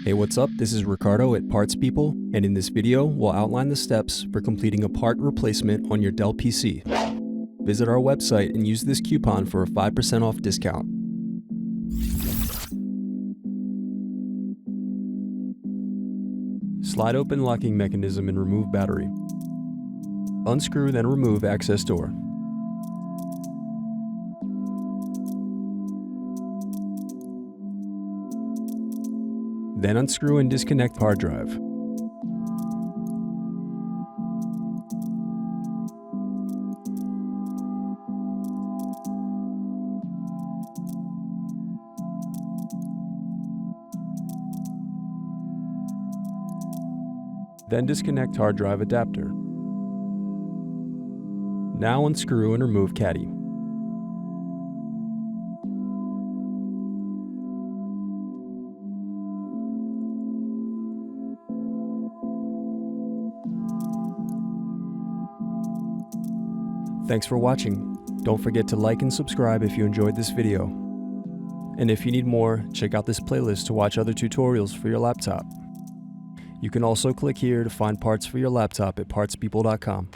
Hey, what's up? This is Ricardo at Parts People, and in this video, we'll outline the steps for completing a part replacement on your Dell PC. Visit our website and use this coupon for a 5% off discount. Slide open locking mechanism and remove battery. Unscrew, then remove access door. Then unscrew and disconnect hard drive. Then disconnect hard drive adapter. Now unscrew and remove caddy. Thanks for watching. Don't forget to like and subscribe if you enjoyed this video. And if you need more, check out this playlist to watch other tutorials for your laptop. You can also click here to find parts for your laptop at partspeople.com.